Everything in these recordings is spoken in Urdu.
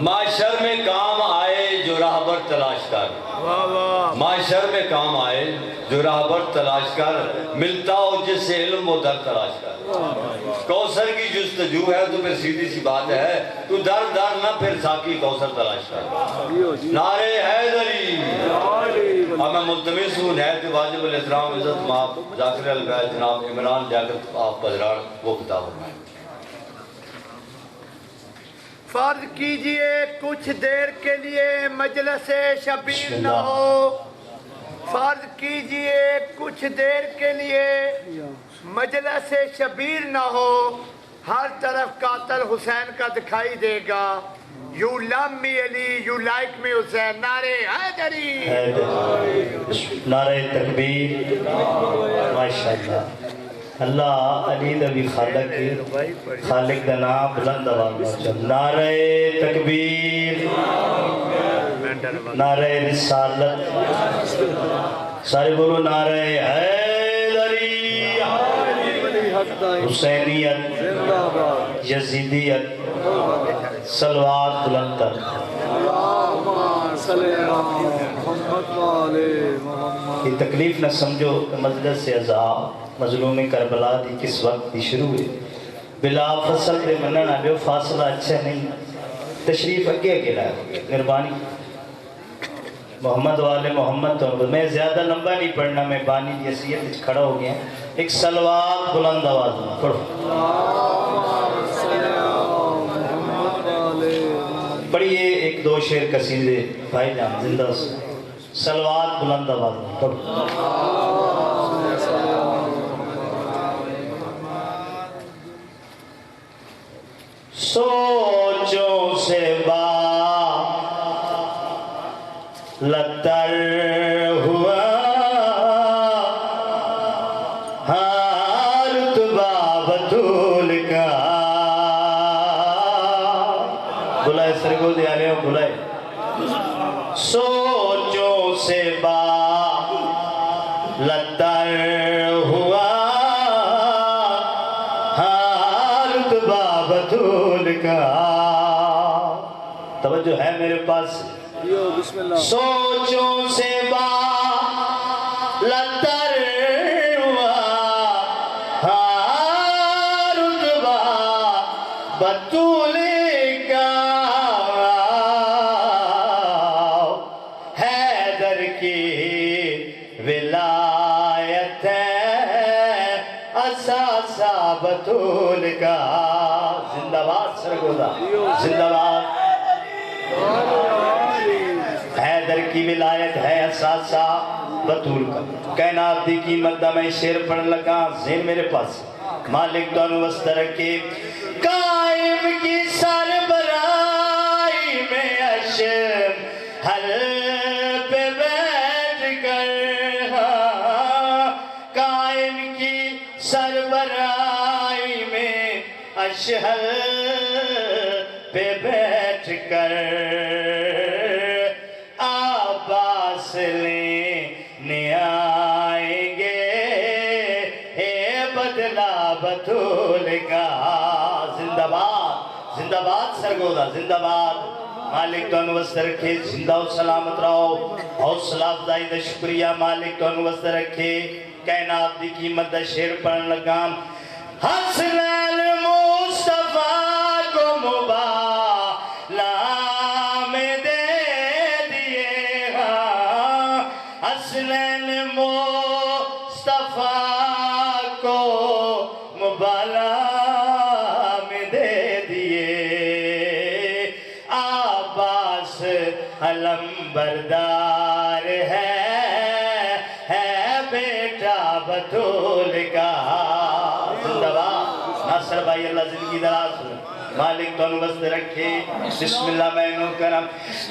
معاشر میں کام آئے جو راہبر تلاش کر، معاشر میں کام آئے جو راہبر تلاش کر، ملتا ہو جس سے علم و در تلاش کر۔ کوثر کی جستجو ہے تو پھر سیدھی سی بات ہے، تو در در نہ پھر ساقی کوثر تلاش کر۔ نعرے حیدری۔ اور میں ملتمس ہوں نہایت واجب الاحترام عزت مآب ذاکر الغیر جناب عمران لیاقت آپ پذرار وہ خطاب فرمائیں۔ فرض کیجئے کچھ دیر کے لیے مجلس شبیر نہ ہو، فرض کیجئے کچھ دیر کے لیے مجلس شبیر نہ ہو، ہر طرف قاتل حسین کا دکھائی دے گا، you love me Ali you like me Hussain, نعرے حیدری۔ نعرہ تکبیر، ماشاءاللہ۔ اللہ علی نبی خالق دا نام بلند آواز میں نعرہ تکبیر، نعرہ رسالت، سارے بولو نعرہ حیدری، حسینیت، یزیدیت، صلوات بلند کر۔ یہ تکلیف نہ سمجھو کہ مجلس سے عذاب مظلوم کربلا دی کس وقت دی شروع ہے، بلا فصل دے منن آلیو فاصلہ اچھا نہیں، تشریف اگے اگے لائے مہربانی محمد والے محمد تو میں زیادہ لمبا نہیں پڑھنا، میں بانی کی حیثیت کھڑا ہو گیا، ایک صلوات بلند آواز میں پڑھو، پڑھئے ایک دو شعر قصیدے بھائی جان زندہ سے، صلوات بلند آواز میں پڑھو۔ سوچوں سے لتر ہوا ہر رتبہ بطول کا، بلائے سرگو دیانے ہو بلائے، سوچوں سے لتر ہوا ہر رتبہ بطول کا، توجہ ہے میرے پاس، سوچوں سے لتر ہوا ہر رتبہ بطول کا، حیدر کی ولایت ہے اساسہ بطول کا، زندہ باد سرگودا، زندہ باد، حیدر کی ولایت ہے اساسہ بطول کا، کائنات دی قیمت دا میں شعر پڑھ لگا، ذہن میرے پاس، مالک دونوں وسط رکھے، قائم کی سربراہی میں اشہل پہ بیٹھ کر، قائم کی سربراہی میں اشہل پہ بیٹھ کر، عباس لینے آئیں گے اے بدلہ بطول کا، زندہ باد، زندہ باد سرگودا، زندہ باد، مالک تو انوست رکھے، زندہ و سلامت رہو، حوصلہ افزائی دا شکریہ، مالک تو انوست رکھے، کائنات دی قیمت دا شعر پڑھن لگا، حسنین مصطفیٰ کو مبالا میں دے دیے، حسنین مصطفیٰ کو مبالا میں دے دیے، عباس علم بردار ہے بیٹا بطول کا، زندہ باد، ناصر بھائی اللہ زندگی دراز، مالک تو انوست رکھے، بسم اللہ میں کرم،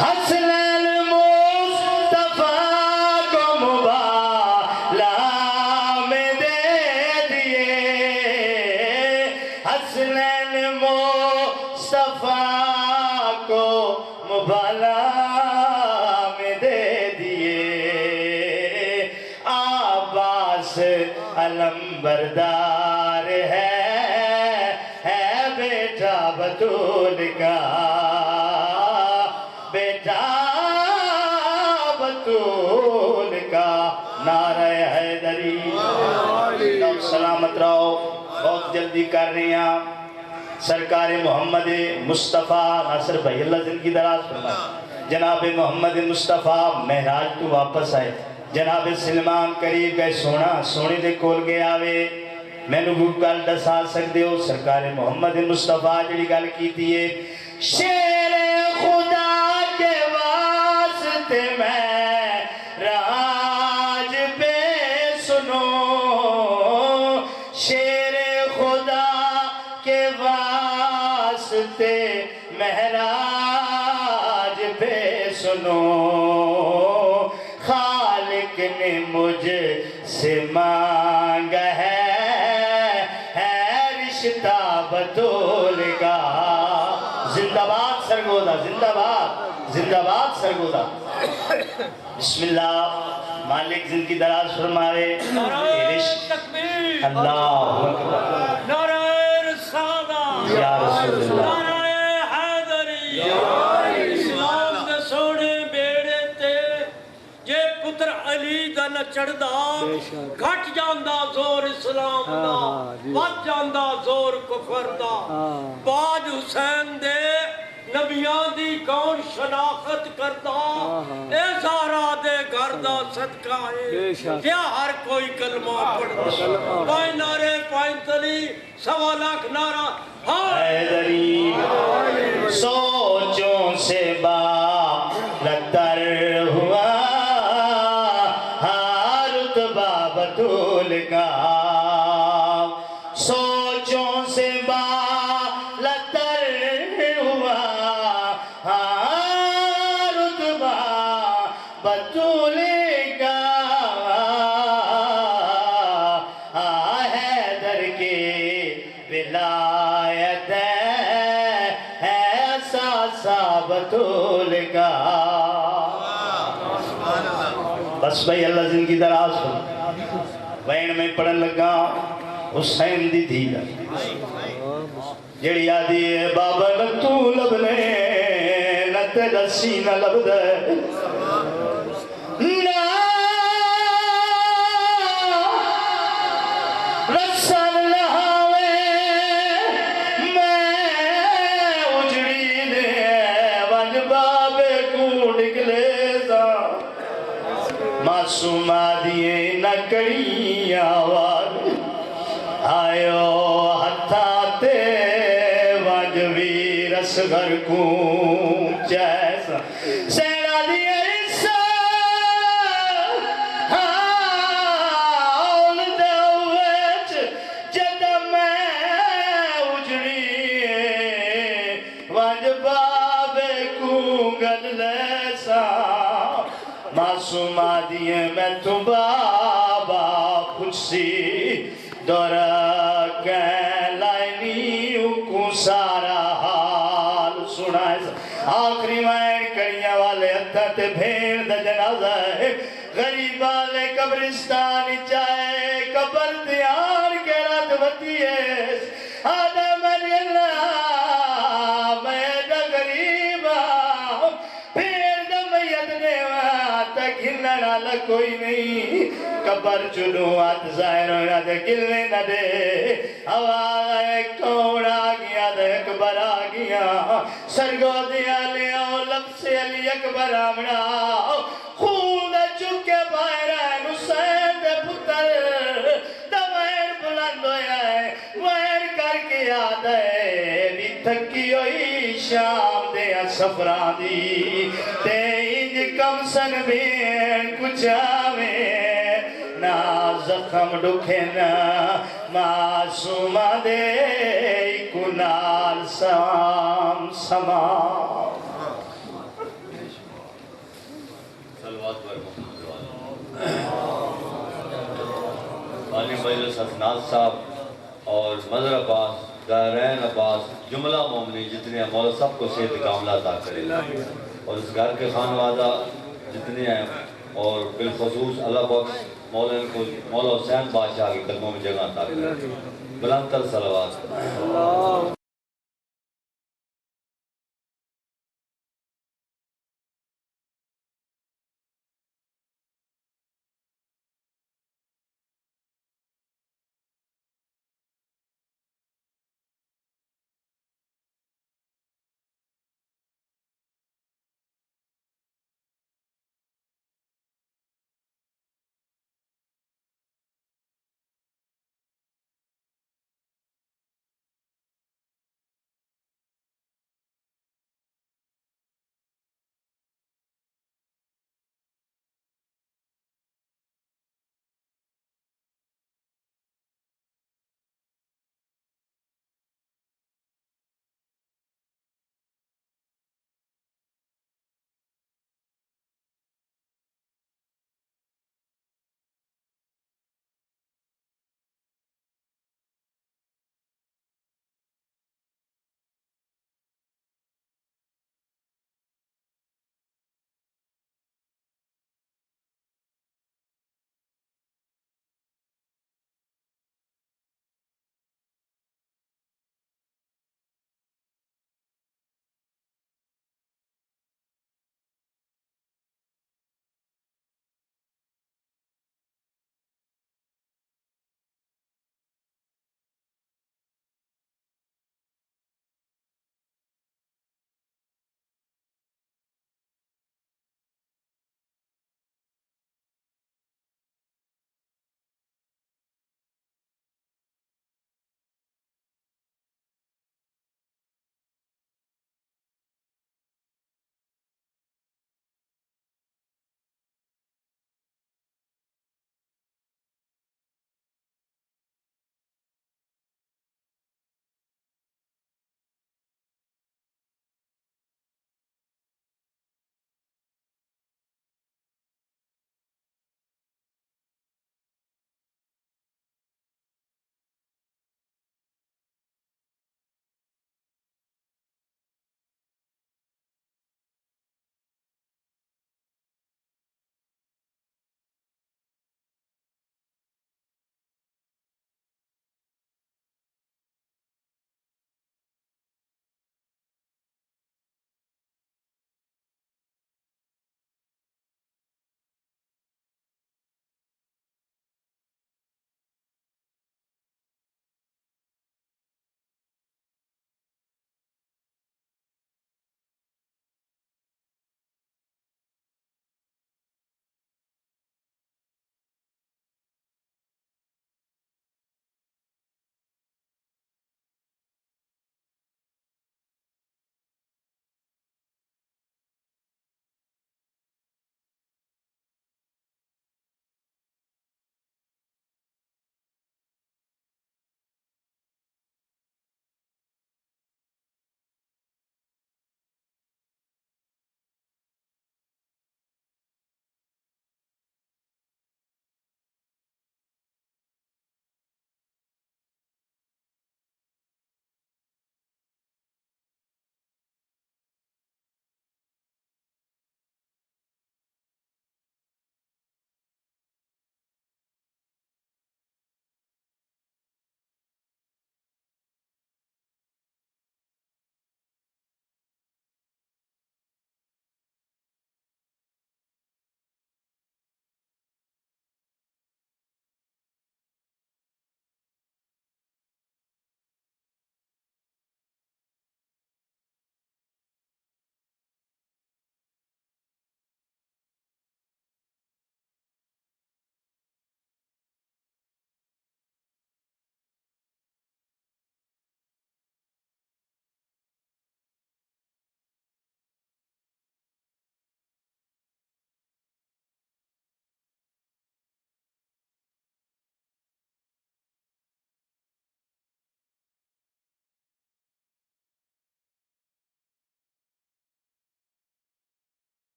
حسنین مصطفیٰ کو مبالا میں دے دیے، حسنین مصطفیٰ کو مبالا میں دے دیے، عباس علم بردار ہے بیٹا بطول کا، بہت جلدی کر رہے ہیں سرکار محمد مصطفیٰ ناصر بھائی اللہ زندگی دراز فرمائے جناب محمد مصطفیٰ مہراج تو واپس آئے جناب سلمان قریب گئے سونے دے کول گئے آوے میں نے گل دسا سکتے ہو سرکار محمد مصطفیٰ جڑی گل کی تھی شیر خدا کے واسطے میں راج پہ سنو شیر خدا کے واسطے مہراج پہ سنو خالق نے مجھ سے مانگا ہے رشتہ بطول کا زندہ باد سرگودا زندہ باد سرگودا بسم اللہ مالک زندگی دراز فرمائے اللہ اکبر نعرہ رسالہ یا رسول اللہ نعرہ حیدری اسلام دے سونے بیڑے تے جے پتر علی دا نہ چڑھدا گھٹ جاندا زور اسلام دا ود جاندا زور کفر دا باج حسین دے نبیاں دی کون شناخت کردا اے زہرا دے گھر دا صدقہ ہے کیا ہر کوئی کلمہ پڑھدا پائیں نعرے پائیں تلی 1.25 لاکھ نعرہ حیدری سوچوں سے بالتر ہوا رتبہ بطول کا سوچوں سے بالتر ہوا رتبہ بطول کا حیدر کی ولایت ایسا سا بطول کا بس بھائی اللہ زندگی دراز ہو وین میں پڑھن لگا حسین دی دھی جڑی آدھی ہے بابا نتو لبنے نت دسی نہ لب دے رسل لہاوے میں اجڑی دے ونج بابے کو نکلے دا معصوم آدھیے نہ کڑی آواز آئیو ہتھاتے ونج ویرس گھر کو جیسا سینا دیئے معصوم آدھی ہے میں تو بابا پچھسی دورا کہہ لائنیوں کو سارا حال سنائے آخری مائن کریاں والے اتت بھیڑ دا جنازہ ہے غریب والے قبرستان چاہے قبر دیار کے رات بتی ہے آدم علی اللہ میں دا غریبا پھر دا میت دیوا تک ہلنا نہ کوئی نہیں قبر چنوات ظاہر ہویا دے گلنے نہ دے آواز کون آ گیا دے اکبر آ گیا سرگو دیا لیا لفظ علی اکبر آمنا خون چکے باہر ہے حسین دے پتر دوائر بلند ہویا ہے وائر کر کے یاد ہے بھی تھکی ہوئی شام دے سفران دی تے انج کم سن بین کچھ آویں نا زخم ڈکھے نا معصوم دے کنال سام سمام صلوات پر محمد علی مجلس حسنات صاحب اور مظہر عباس دارین عباس جملہ مومنی جتنے ہیں مولا سب کو صحت کاملہ عطا کرے اور اس گھر کے خانوادہ جتنے ہیں اور بالخصوص اللہ بخش مولا حسین بادشاہ کے قدموں میں جگہ عطا کرے بلند تر صلوات